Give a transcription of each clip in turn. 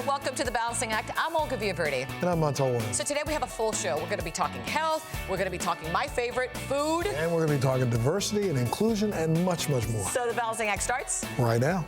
Welcome to The Balancing Act. I'm Olga Villaverdi. And I'm Montel Williams. So today we have a full show. We're going to be talking health. We're going to be talking my favorite, food. And we're going to be talking diversity and inclusion and much, much more. So The Balancing Act starts right now.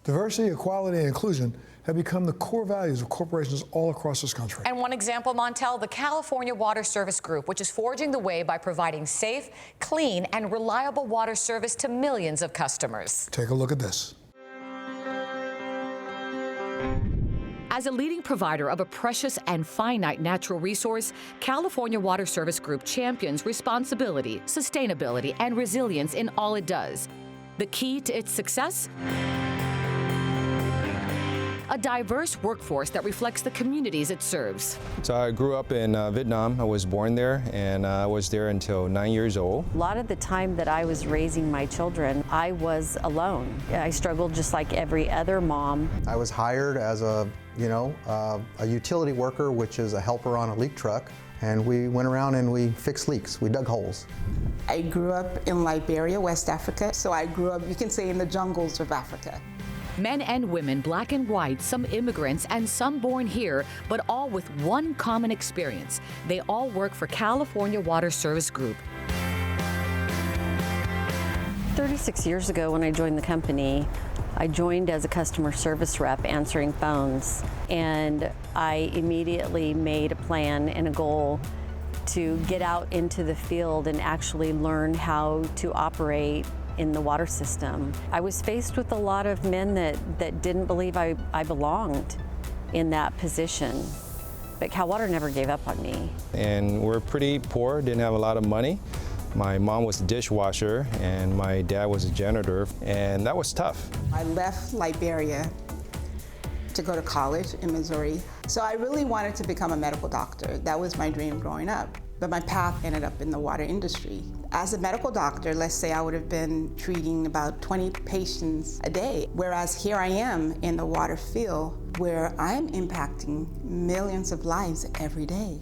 Diversity, equality, and inclusion have become the core values of corporations all across this country. And one example, Montel, the California Water Service Group, which is forging the way by providing safe, clean, and reliable water service to millions of customers. Take a look at this. As a leading provider of a precious and finite natural resource, California Water Service Group champions responsibility, sustainability, and resilience in all it does. The key to its success? A diverse workforce that reflects the communities it serves. So I grew up in Vietnam. I was born there, and I was there until 9 years old. A lot of the time that I was raising my children, I was alone. I struggled just like every other mom. I was hired as a utility worker, which is a helper on a leak truck. And we went around and we fixed leaks. We dug holes. I grew up in Liberia, West Africa. So I grew up, you can say, in the jungles of Africa. Men and women, black and white, some immigrants and some born here, but all with one common experience. They all work for California Water Service Group. 36 years ago when I joined the company, I joined as a customer service rep answering phones, and I immediately made a plan and a goal to get out into the field and actually learn how to operate in the water system. I was faced with a lot of men that didn't believe I belonged in that position, but Cal Water never gave up on me. And we're pretty poor, didn't have a lot of money. My mom was a dishwasher and my dad was a janitor, and that was tough. I left Liberia to go to college in Missouri. So I really wanted to become a medical doctor. That was my dream growing up. But my path ended up in the water industry. As a medical doctor, let's say I would have been treating about 20 patients a day, whereas here I am in the water field where I'm impacting millions of lives every day.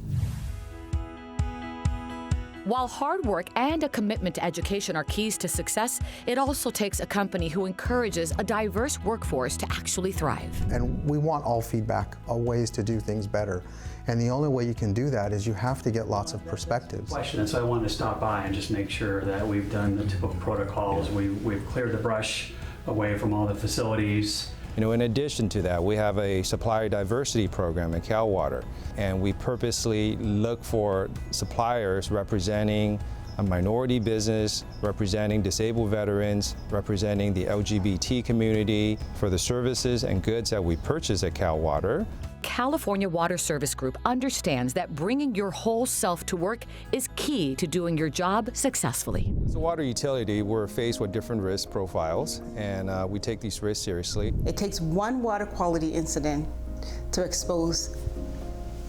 While hard work and a commitment to education are keys to success, it also takes a company who encourages a diverse workforce to actually thrive. And we want all feedback, all ways to do things better. And the only way you can do that is you have to get lots of perspectives. And so I wanted to stop by and just make sure that we've done the typical protocols. We've cleared the brush away from all the facilities. You know, in addition to that, we have a supplier diversity program at Cal Water, and we purposely look for suppliers representing a minority business, representing disabled veterans, representing the LGBT community for the services and goods that we purchase at Cal Water. California Water Service Group understands that bringing your whole self to work is key to doing your job successfully. As a water utility, we're faced with different risk profiles, and we take these risks seriously. It takes one water quality incident to expose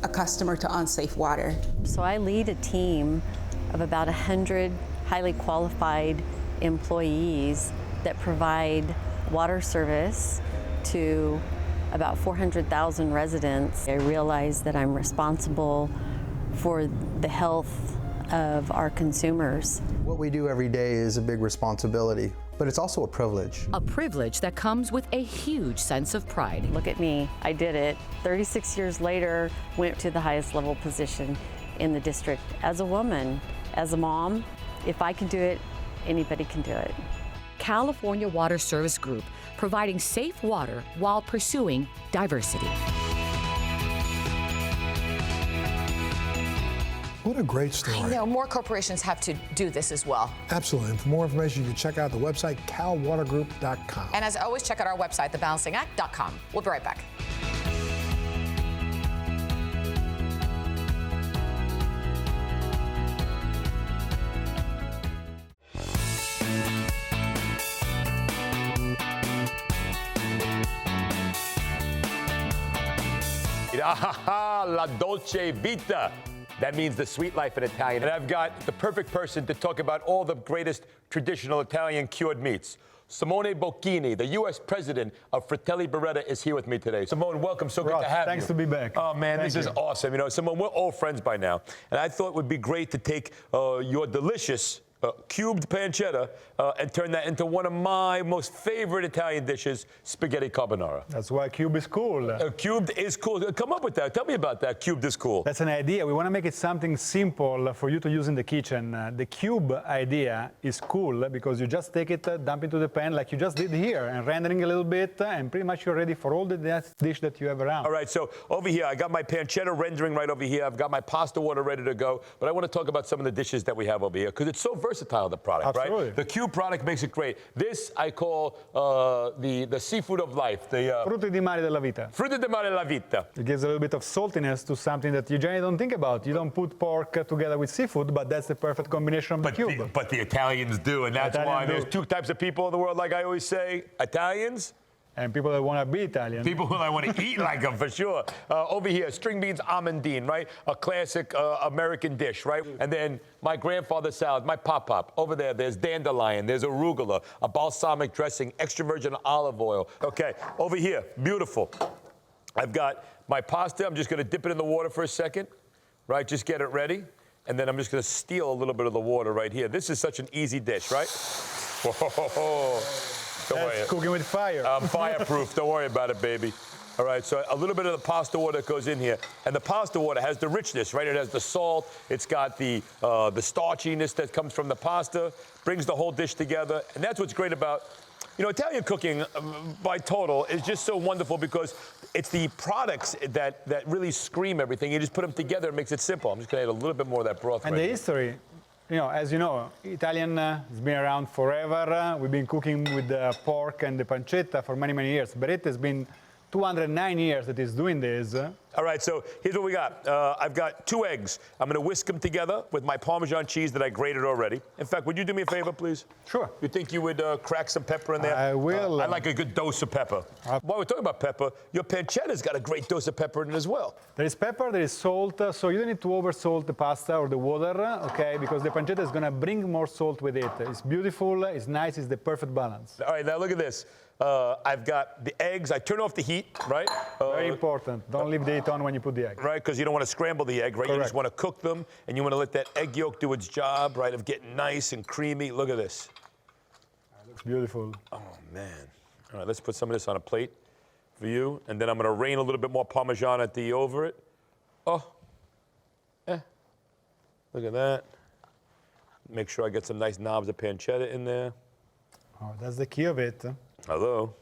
a customer to unsafe water. So I lead a team of about 100 highly qualified employees that provide water service to about 400,000 residents. I realize that I'm responsible for the health of our consumers. What we do every day is a big responsibility, but it's also a privilege. A privilege that comes with a huge sense of pride. Look at me, I did it. 36 years later, went to the highest level position in the district. As a woman, as a mom, if I can do it, anybody can do it. California Water Service Group, providing safe water while pursuing diversity. What a great story. I know, more corporations have to do this as well. Absolutely. And for more information, you can check out the website, calwatergroup.com. And as always, check out our website, thebalancingact.com. We'll be right back. La dolce vita. That means the sweet life in Italian. And I've got the perfect person to talk about all the greatest traditional Italian cured meats. Simone Bocchini, the U.S. president of Fratelli Beretta, is here with me today. Simone, welcome. So good to have you. Thanks to be back. Oh, man, this is awesome. You know, Simone, we're all friends by now. And I thought it would be great to take your delicious cubed pancetta and turn that into one of my most favorite Italian dishes, spaghetti carbonara. That's why cube is cool. Cubed is cool. Come up with that. Tell me about that. Cubed is cool. That's an idea. We want to make it something simple for you to use in the kitchen. The cube idea is cool because you just take it, dump into the pan like you just did here, and rendering a little bit, and pretty much you're ready for all the dish that you have around. All right, so over here, I got my pancetta rendering right over here. I've got my pasta water ready to go. But I want to talk about some of the dishes that we have over here because it's so versatile, the product, Absolutely. right? The cube product makes it great. This I call the seafood of life. The Frutti di mare della vita. Frutti di mare della vita. It gives a little bit of saltiness to something that you generally don't think about. You don't put pork together with seafood, but that's the perfect combination of the cube. But the Italians do, and that's why there's two types of people in the world, like I always say, Italians. And people that want to be Italian. People who want to eat like them, for sure. Over here, string beans amandine, right? A classic American dish, right? And then my grandfather's salad, my pop-pop. Over there, there's dandelion, there's arugula, a balsamic dressing, extra virgin olive oil. Okay, over here, beautiful. I've got my pasta. I'm just going to dip it in the water for a second, right? Just get it ready. And then I'm just going to steal a little bit of the water right here. This is such an easy dish, right? Whoa. That's cooking with fire. I'm fireproof. Don't worry about it, baby. All right, so a little bit of the pasta water that goes in here. And the pasta water has the richness, right? It has the salt. It's got the starchiness that comes from the pasta, brings the whole dish together. And that's what's great about, you know, Italian cooking by total is just so wonderful because it's the products that really scream everything. You just put them together, it makes it simple. I'm just going to add a little bit more of that broth. And the history. You know, as you know, Italian has been around forever. We've been cooking with the pork and the pancetta for many, many years. Beretta has been 209 years that he's doing this. All right, so here's what we got. I've got 2 eggs. I'm going to whisk them together with my Parmesan cheese that I grated already. In fact, would you do me a favor, please? Sure. You think you would crack some pepper in there? I will. I like a good dose of pepper. While we're talking about pepper, your pancetta's got a great dose of pepper in it as well. There is pepper, there is salt, so you don't need to over-salt the pasta or the water, okay, because the pancetta is going to bring more salt with it. It's beautiful, it's nice, it's the perfect balance. All right, now look at this. I've got the eggs. I turn off the heat, right? Very important. Don't leave the heat on when you put the egg. Right, because you don't want to scramble the egg, right? Correct. You just want to cook them, and you want to let that egg yolk do its job, right, of getting nice and creamy. Look at this. Looks beautiful. Oh, man. All right, let's put some of this on a plate for you, and then I'm going to rain a little bit more Parmesan over it. Oh, look at that. Make sure I get some nice knobs of pancetta in there. Oh, that's the key of it. Hello.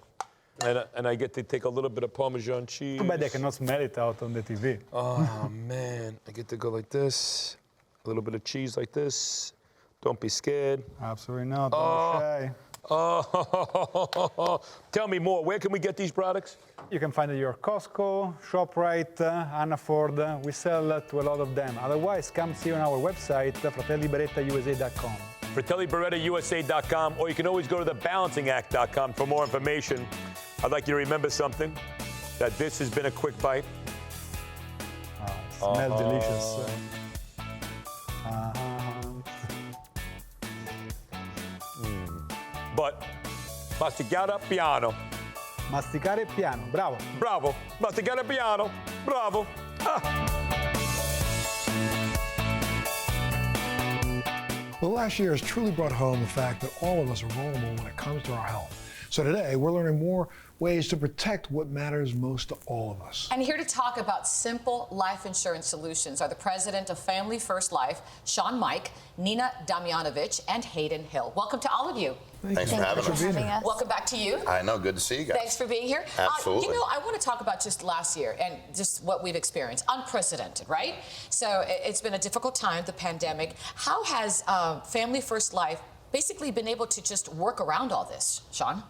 And I get to take a little bit of Parmesan cheese. Too bad they cannot smell it out on the TV. Oh, man. I get to go like this. A little bit of cheese like this. Don't be scared. Absolutely not. Don't be shy. Oh, tell me more. Where can we get these products? You can find it at your Costco, ShopRite, Anna Ford. We sell to a lot of them. Otherwise, come see on our website, fratelliberettausa.com. FratelliBerettaUSA.com, or you can always go to thebalancingact.com for more information. I'd like you to remember something, that this has been a quick bite. Oh, smells delicious. But masticare piano. Masticare piano. Bravo. Bravo. Masticare piano. Bravo. Well, last year has truly brought home the fact that all of us are vulnerable when it comes to our health. So today, we're learning more ways to protect what matters most to all of us. And here to talk about simple life insurance solutions are the president of Family First Life, Sean Mike, Nina Damjanovic, and Hayden Hill. Welcome to all of you. Thanks for having us. Welcome back to you. I know, good to see you guys. Thanks for being here. Absolutely. You know, I want to talk about just last year and just what we've experienced. Unprecedented, right? So it's been a difficult time, the pandemic. How has Family First Life basically been able to just work around all this, Sean?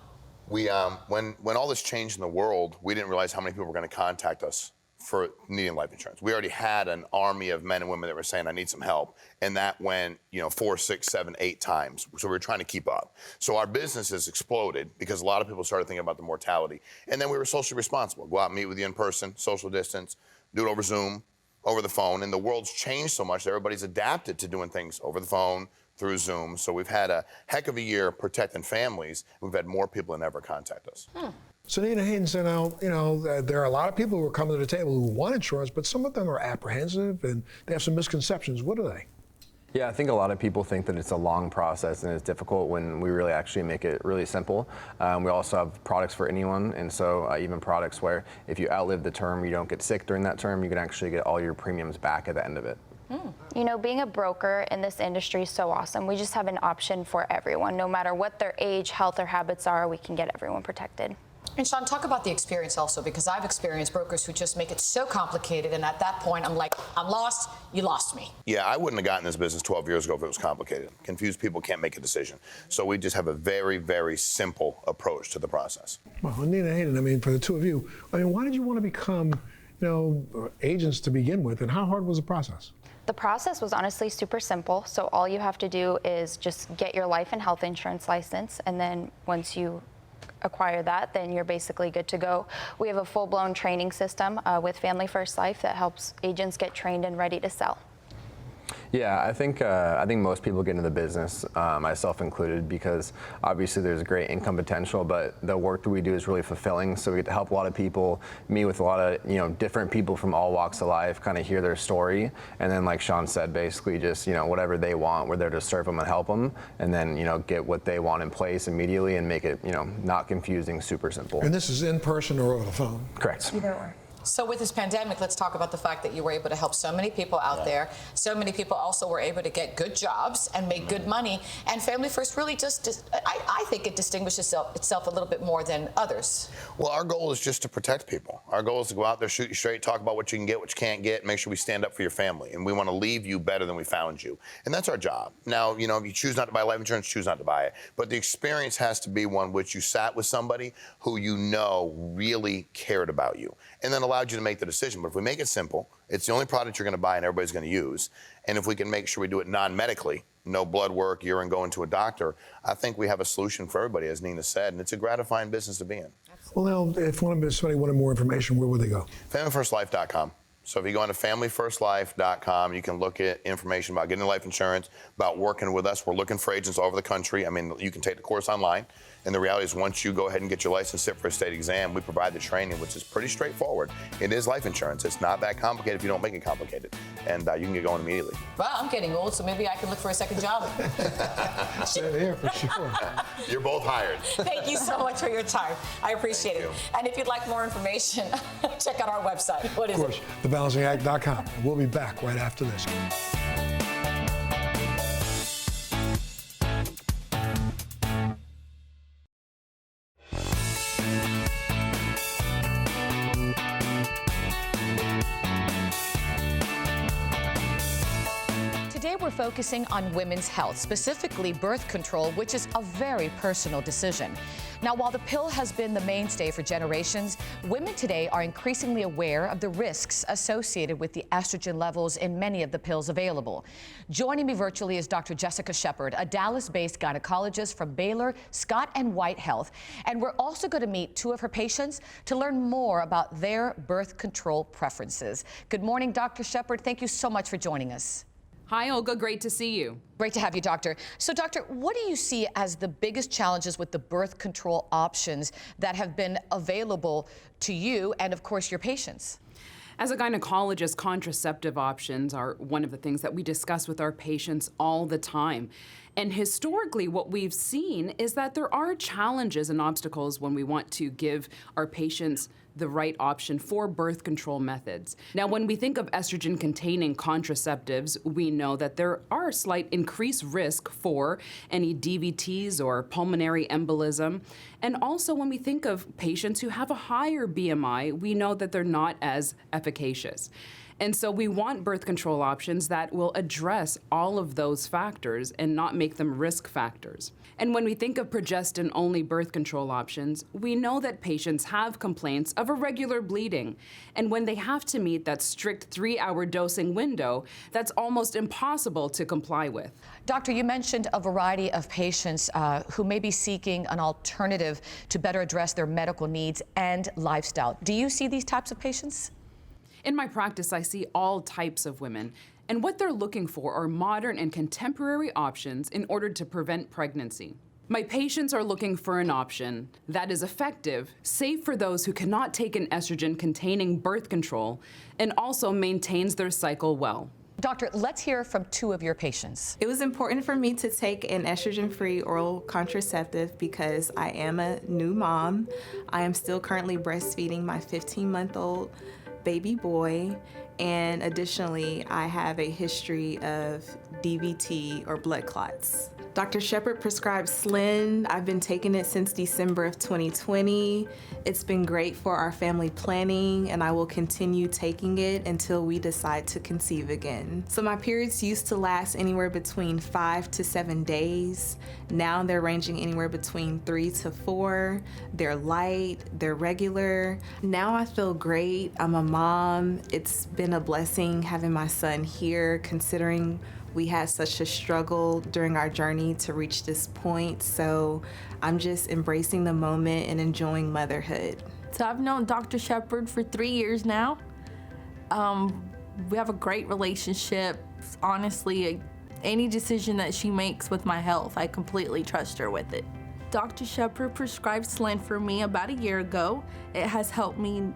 We, when all this changed in the world, we didn't realize how many people were going to contact us for needing life insurance. We already had an army of men and women that were saying, I need some help. And that went, 4, 6, 7, 8 times. So we were trying to keep up. So our business has exploded because a lot of people started thinking about the mortality. And then we were socially responsible. Go out and meet with you in person, social distance, do it over Zoom, over the phone. And the world's changed so much that everybody's adapted to doing things over the phone, through Zoom. So we've had a heck of a year protecting families. We've had more people than ever contact us. So Nina Hayden said, now, there are a lot of people who are coming to the table who want insurance, but some of them are apprehensive and they have some misconceptions. What are they? Yeah, I think a lot of people think that it's a long process and it's difficult when we really actually make it really simple. We also have products for anyone, and so even products where if you outlive the term, you don't get sick during that term, you can actually get all your premiums back at the end of it. You know, being a broker in this industry is so awesome. We just have an option for everyone. No matter what their age, health, or habits are, we can get everyone protected. And Sean, talk about the experience also, because I've experienced brokers who just make it so complicated, and at that point, I'm like, I'm lost, you lost me. Yeah, I wouldn't have gotten this business 12 years ago if it was complicated. Confused people can't make a decision. So we just have a very, very simple approach to the process. Well, Nina Hayden, I mean, for the two of you, why did you want to become, agents to begin with, and how hard was the process? The process was honestly super simple. So all you have to do is just get your life and health insurance license, and then once you acquire that, then you're basically good to go. We have a full-blown training system with Family First Life that helps agents get trained and ready to sell. Yeah, I think most people get into the business, myself included, because obviously there's great income potential, but the work that we do is really fulfilling. So we get to help a lot of people, meet with a lot of different people from all walks of life, kind of hear their story, and then like Sean said, basically just whatever they want, we're there to serve them and help them, and then get what they want in place immediately and make it not confusing, super simple. And this is in person or over the phone? Correct. Either or. So with this pandemic, let's talk about the fact that you were able to help so many people out there. So many people also were able to get good jobs and make good money. And Family First really just, I think it distinguishes itself a little bit more than others. Well, our goal is just to protect people. Our goal is to go out there, shoot you straight, talk about what you can get, what you can't get, make sure we stand up for your family. And we want to leave you better than we found you. And that's our job. Now, if you choose not to buy life insurance, choose not to buy it. But the experience has to be one which you sat with somebody who really cared about you, and then allowed you to make the decision. But if we make it simple, it's the only product you're going to buy and everybody's going to use. And if we can make sure we do it non-medically, no blood work, urine going to a doctor, I think we have a solution for everybody, as Nina said, and it's a gratifying business to be in. Well, now, if somebody wanted more information, where would they go? FamilyFirstLife.com. So if you go on to FamilyFirstLife.com, you can look at information about getting life insurance, about working with us. We're looking for agents all over the country. I mean, you can take the course online. And the reality is, once you go ahead and get your license, sit for a state exam, we provide the training, which is pretty straightforward. It is life insurance. It's not that complicated if you don't make it complicated. And you can get going immediately. Well, I'm getting old, so maybe I can look for a second job. Same here, for sure. You're both hired. Thank you so much for your time. I appreciate it. And if you'd like more information, check out our website. What is it? Of course, thebalancing.com. We'll be back right after this. Today we're focusing on women's health, specifically birth control, which is a very personal decision. Now, while the pill has been the mainstay for generations, women today are increasingly aware of the risks associated with the estrogen levels in many of the pills available. Joining me virtually is Dr. Jessica Shepard, a Dallas-based gynecologist from Baylor Scott & White Health. And we're also going to meet two of her patients to learn more about their birth control preferences. Good morning, Dr. Shepard. Thank you so much for joining us. Hi, Olga. Great to see you. Great to have you, Doctor. So, Doctor, what do you see as the biggest challenges with the birth control options that have been available to you and, of course, your patients? As a gynecologist, contraceptive options are one of the things that we discuss with our patients all the time. And historically, what we've seen is that there are challenges and obstacles when we want to give our patients the right option for birth control methods. Now, when we think of estrogen-containing contraceptives, we know that there are slight increased risk for any DVTs or pulmonary embolism. And also, when we think of patients who have a higher BMI, we know that they're not as efficacious. And so we want birth control options that will address all of those factors and not make them risk factors. And when we think of progestin-only birth control options, we know that patients have complaints of irregular bleeding. And when they have to meet that strict 3-hour dosing window, that's almost impossible to comply with. Doctor, you mentioned a variety of patients who may be seeking an alternative to better address their medical needs and lifestyle. Do you see these types of patients? In my practice, I see all types of women. And what they're looking for are modern and contemporary options in order to prevent pregnancy. My patients are looking for an option that is effective, safe for those who cannot take an estrogen-containing birth control, and also maintains their cycle well. Doctor, let's hear from two of your patients. It was important for me to take an estrogen-free oral contraceptive because I am a new mom. I am still currently breastfeeding my 15-month-old baby boy, and additionally, I have a history of DVT or blood clots. Dr. Shepard prescribed Slynd. I've been taking it since December of 2020. It's been great for our family planning, and I will continue taking it until we decide to conceive again. So my periods used to last anywhere between 5 to 7 days. Now they're ranging anywhere between 3 to 4. They're light, they're regular. Now I feel great. I'm a mom. It's been a blessing having my son here, considering we had such a struggle during our journey to reach this point. So I'm just embracing the moment and enjoying motherhood. So I've known Dr. Shepard for 3 years now. We have a great relationship. Honestly, any decision that she makes with my health, I completely trust her with it. Dr. Shepard prescribed Slynd for me about a year ago. It has helped me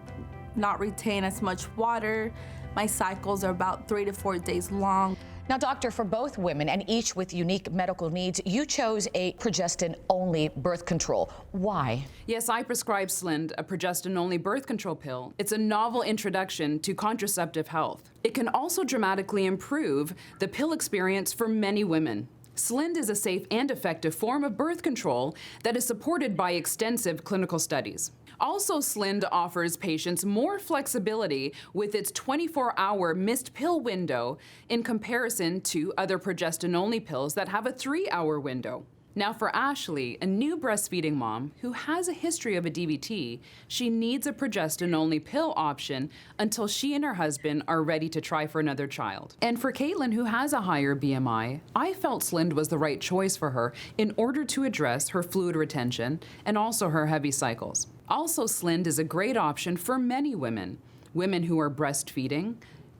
not retain as much water. My cycles are about 3 to 4 days long. Now, doctor, for both women and each with unique medical needs, you chose a progestin-only birth control. Why? Yes, I prescribe Slynd, a progestin-only birth control pill. It's a novel introduction to contraceptive health. It can also dramatically improve the pill experience for many women. Slynd is a safe and effective form of birth control that is supported by extensive clinical studies. Also, Slynd offers patients more flexibility with its 24-hour missed pill window in comparison to other progestin-only pills that have a 3-hour window. Now for Ashley, a new breastfeeding mom who has a history of a DVT, she needs a progestin-only pill option until she and her husband are ready to try for another child. And for Caitlin, who has a higher BMI, I felt Slynd was the right choice for her in order to address her fluid retention and also her heavy cycles. Also, Slynd is a great option for many women. Women who are breastfeeding,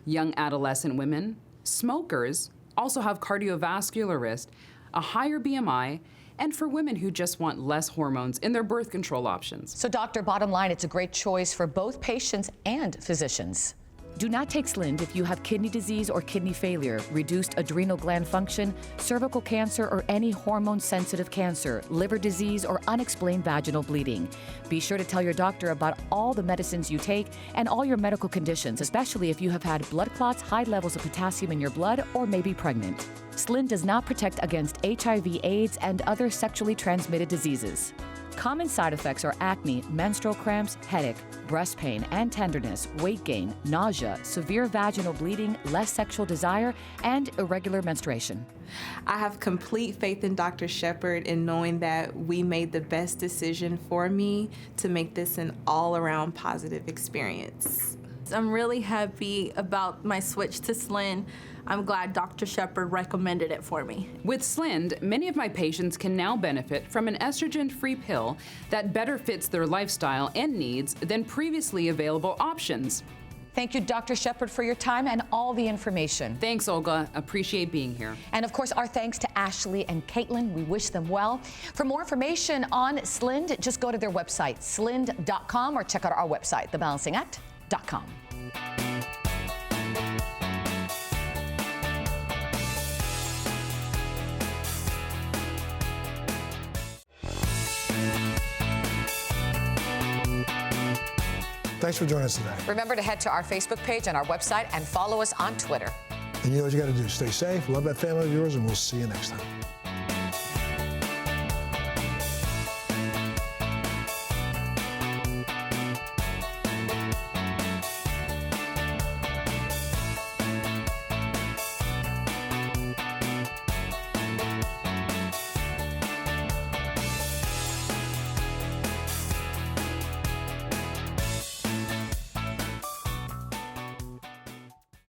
young adolescent women, smokers, also have cardiovascular risk, a higher BMI, and for women who just want less hormones in their birth control options. So, doctor, bottom line, it's a great choice for both patients and physicians. Do not take Slynd if you have kidney disease or kidney failure, reduced adrenal gland function, cervical cancer, or any hormone-sensitive cancer, liver disease, or unexplained vaginal bleeding. Be sure to tell your doctor about all the medicines you take and all your medical conditions, especially if you have had blood clots, high levels of potassium in your blood, or may be pregnant. Slynd does not protect against HIV, AIDS, and other sexually transmitted diseases. Common side effects are acne, menstrual cramps, headache, breast pain and tenderness, weight gain, nausea, severe vaginal bleeding, less sexual desire, and irregular menstruation. I have complete faith in Dr. Shepard in knowing that we made the best decision for me to make this an all-around positive experience. I'm really happy about my switch to Slynd. I'm glad Dr. Shepard recommended it for me. With Slynd, many of my patients can now benefit from an estrogen-free pill that better fits their lifestyle and needs than previously available options. Thank you, Dr. Shepard, for your time and all the information. Thanks, Olga. Appreciate being here. And of course, our thanks to Ashley and Caitlin. We wish them well. For more information on Slynd, just go to their website, slynd.com, or check out our website, thebalancingact.com. Thanks for joining us today. Remember to head to our Facebook page and our website and follow us on Twitter. And you know what you got to do. Stay safe, love that family of yours, and we'll see you next time.